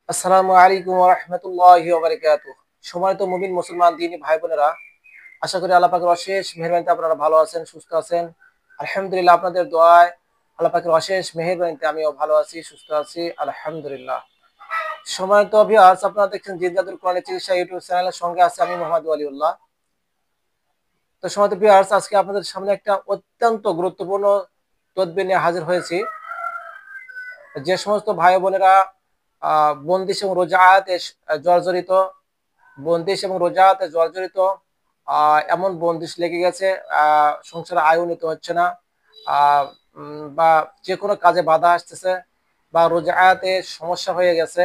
আসসালামু আলাইকুম ওয়া রাহমাতুল্লাহি ওয়া বারাকাতুহু। সম্মানিত মুমিন মুসলমান দিনী ভাই বোনেরা, আশা করি আল্লাহ পাকের অশেষ মেহেরবানিতে আপনারা ভালো আছেন, সুস্থ আছেন। আলহামদুলিল্লাহ, আপনাদের দোয়ায় আল্লাহ পাকের অশেষ মেহেরবানিতে আমিও ভালো আছি, সুস্থ আছি, আলহামদুলিল্লাহ। সম্মানিত ভিউয়ার্স, আপনারা দেখছেন জিন্দাতুল কোরআনের চিকিৎসা ইউটিউব চ্যানেলের সঙ্গে আছে আমি মোহাম্মদ ওয়ালিউল্লাহ। তো সম্মানিত ভিউয়ার্স, আজকে আপনাদের সামনে একটা অত্যন্ত গুরুত্বপূর্ণ তদবির নিয়ে হাজির হয়েছি। যে সমস্ত ভাই বোনেরা বন্দিশ এবং রোজাতে জর্জরিত, বন্দিশ এবং রোজাতে জর্জরিত, এমন বন্দিশ লেগে গেছে, সংসারে আয় উন্নীত হচ্ছে না, বা যে কোনো কাজে বাধা আসতেছে, বা রোজাতে সমস্যা হয়ে গেছে,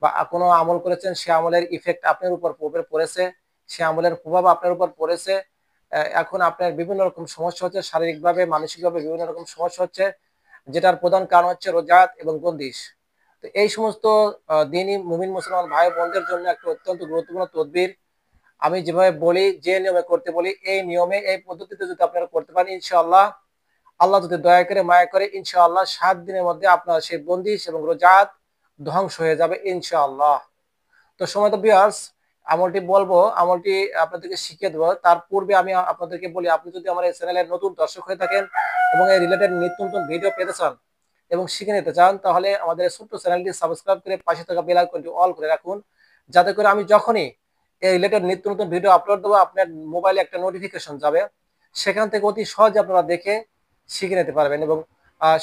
বা কোনো আমল করেছেন সে আমলের ইফেক্ট আপনার উপর পড়েছে, সে আমলের প্রভাব আপনার উপর পড়েছে। এখন আপনার বিভিন্ন রকম সমস্যা হচ্ছে, শারীরিকভাবে মানসিকভাবে বিভিন্ন রকম সমস্যা হচ্ছে, যেটার প্রধান কারণ হচ্ছে রোজাত এবং বন্দিশ। তো এই সমস্ত দিনই মুমিন মুসলমান ভাই বোনদের জন্য একটা অত্যন্ত গুরুত্বপূর্ণ তদবির। আমি যেভাবে বলি, যে নিয়মে করতে বলি, এই নিয়মে এই পদ্ধতিতে যদি আপনারা করতে পারেন, ইনশাআল্লাহ আল্লাহ যদি দয়া করে মায়া করে, ইনশাআল্লাহ 7 দিনের মধ্যে আপনার সেই বন্দিশ এবং রোজাত ধ্বংস হয়ে যাবে ইনশাআল্লাহ। তো সময় তো ভিউয়ার্স, আমলটি বলবো, আমলটি আপনাদেরকে শিখিয়ে দেবো। তার পূর্বে আমি আপনাদেরকে বলি, আপনি যদি আমার এই চ্যানেলের নতুন দর্শক হয়ে থাকেন এবং এই রিলেটেড নিত্য নতুন ভিডিও পেতে চান এবং শিখে নিতে চান, তাহলে আমাদের ছোট্ট চ্যানেলটি সাবস্ক্রাইব করে পাশে থাকা বেল আইকনটি অল করে রাখুন, যাতে করে আমি যখনই এই রিলেটেড নিত্য নতুন ভিডিও আপলোড দেবো, আপনার মোবাইলে একটা নোটিফিকেশন যাবে। সেখান থেকে অতি সহজে আপনারা দেখে শিখে নিতে পারবেন এবং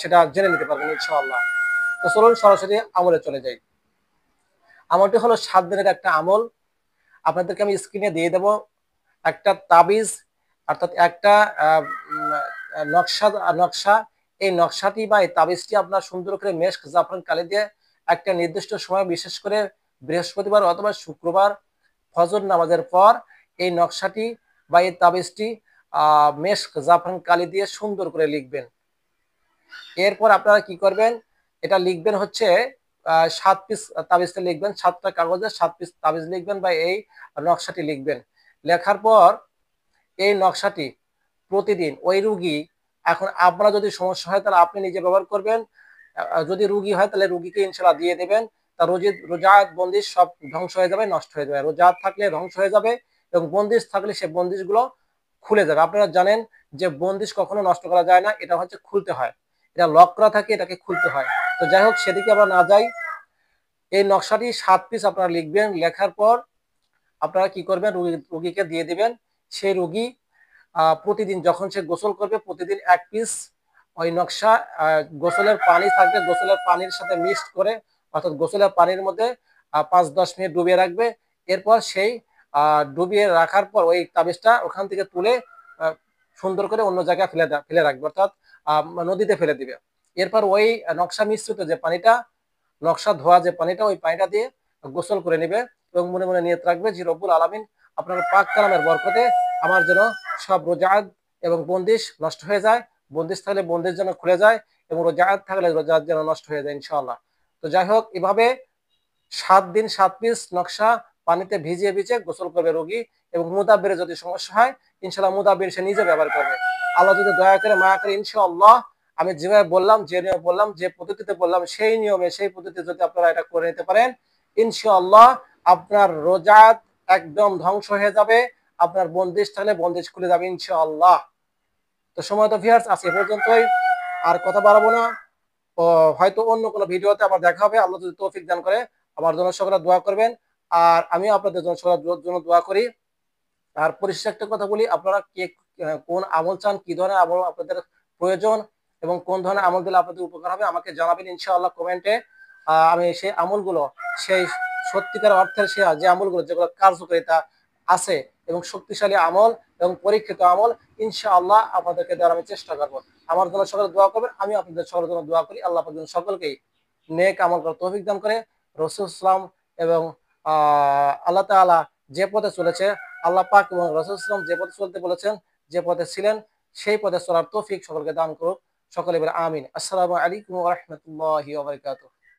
সেটা জেনে নিতে পারবেন ইনশাআল্লাহ। তো চলুন সরাসরি আমলে চলে যাই। আমলটি হলো 7 দিনের একটা আমল। আপনাদেরকে আমি স্ক্রিনে দিয়ে দেব একটা তাবিজ, অর্থাৎ একটা নকশা নকশা এই নকশাটি বা এই তাবিজটি আপনার সুন্দর করে মেশক জাফরান কালি দিয়ে একটা নির্দিষ্ট সময়, বিশেষ করে বৃহস্পতিবার অথবা শুক্রবার ফজর নামাজের পর, এই নকশাটি বা এই তাবিজটি মেশক জাফরান কালি দিয়ে সুন্দর করে লিখবেন। এরপর আপনারা কি করবেন, এটা লিখবেন হচ্ছে 7 পিস তাবিজটা লিখবেন, 7টা কাগজে 7 পিস তাবিজ লিখবেন বা এই নকশাটি লিখবেন। লেখার পর এই নকশাটি প্রতিদিন ওই রুগী, এখন আপনার যদি সমস্যা হয় তাহলে আপনি নিজে ব্যবহার করবেন, যদি রুগী হয় তাহলে রুগীকে ইনশাল্লাহ দিয়ে দেবেন। তার রোজাত বন্দিশ সব ধ্বংস হয়ে যাবে, নষ্ট হয়ে যাবে। রোজাত থাকলে ধ্বংস হয়ে যাবে এবং বন্দিশ থাকলে সে বন্দিশগুলো খুলে যাবে। আপনারা জানেন যে বন্দিশ কখনো নষ্ট করা যায় না, এটা হচ্ছে খুলতে হয়, এটা লক করা থাকে, এটাকে খুলতে হয়। তো যাই হোক, সেদিকে আমরা না যাই। এই নকশাটি 7 পিস আপনারা লিখবেন। লেখার পর আপনারা কি করবেন, রুগীকে দিয়ে দিবেন। সেই রুগী প্রতিদিন যখন সে গোসল করবে, প্রতিদিন 1 পিস ওই নকশা, গোসলের পানি থাকবে, গোসলের পানির সাথে মিক্সড করে, অর্থাৎ গোসলের পানির মধ্যে 5-10 মিনিট ডুবিয়ে রাখবে। এরপর সেই ডুবিয়ে রাখার পর ওই তাবিজটা ওখান থেকে তুলে সুন্দর করে অন্য জায়গায় ফেলে রাখবে, অর্থাৎ নদীতে ফেলে দিবে। এরপর ওই নকশা মিশ্রিত যে পানিটা, নকশা ধোয়া যে পানিটা, ওই পানিটা দিয়ে গোসল করে নেবে এবং মনে মনে নিয়ত রাখবে যে রব্বুল আলামিন আপনার পাক কালামের বরকতে আমার যেন সব রোজাত এবং বন্দিশ নষ্ট হয়ে যায়, বন্দিশ থাকলে বন্দিশ যেন খুলে যায় এবং রোজাত থাকলে রোজাত যেন নষ্ট হয়ে যায় ইনশাআল্লাহ। তো যাই হোক, এভাবে 7 দিন 7 পিস নকশা পানিতে ভিজিয়ে ভিজিয়ে গোসল করবে রোগী। এবং মুদাব্বিরের যদি সমস্যা হয়, ইনশাআল্লাহ মুদাব্বির সে নিজে ব্যবহার করবে। আল্লাহ যদি দয়া করে মায়া করে, ইনশাআল্লাহ আমি যেভাবে বললাম, যে নিয়মে বললাম, যে পদ্ধতিতে বললাম, সেই নিয়মে সেই পদ্ধতিতে যদি আপনারা এটা করে নিতে পারেন, ইনশাআল্লাহ আপনার রোজাত একদম ধ্বংস হয়ে যাবে, আপনার বন্দিশ থাকলে বন্দিশ খুলে যাবে ইনশাআল্লাহ। তো সময় তো ভিউয়ার্স, আজকে পর্যন্তই, আর কথা বাড়াবো না। ও হয়তো অন্য কোনো ভিডিওতে আবার দেখা হবে, আল্লাহ যদি তৌফিক দান করে। আমার জন্য সকলে দোয়া করবেন, আর আমিও আপনাদের জন্য সকলের জন্য দোয়া করি। আর পরিশেষে একটা কথা বলি, আপনারা কে কোন আমল চান, কি ধরনের আমল আপনাদের প্রয়োজন এবং কোন ধরনের আমল দিলে আপনাদের উপকার হবে, আমাকে জানাবেন ইনশাআল্লাহ কমেন্টে। আমি সেই আমলগুলো, সেই সত্যিকার অর্থের সে যে আমলগুলো যেগুলো কার্যকারিতা আছে এবং শক্তিশালী আমল এবং পরীক্ষিত আমল, ইনশাআল্লাহ আপনাদেরকে দেওয়ার আমি চেষ্টা করবো। আমার জন্য সকলে দোয়া করবেন, আমি আপনাদের সকলের জন্য দোয়া করি। আল্লাহ পাক যেন সকলকেই নেক আমল করার তৌফিক দান করে। রাসূল সাল্লাল্লাহু আলাইহি ওয়াসাল্লাম এবং আল্লাহ তাআলা যে পথে চলেছে, আল্লাহ পাক এবং রাসূল সাল্লাল্লাহু আলাইহি ওয়াসাল্লাম যে পথে চলতে বলেছেন, যে পথে ছিলেন, সেই পথে চলার তৌফিক সকলকে দান করুক। সকলে বলে আমিন। আসসালামু আলাইকুম ওয়া রাহমাতুল্লাহি ওয়া বারাকাতুহু।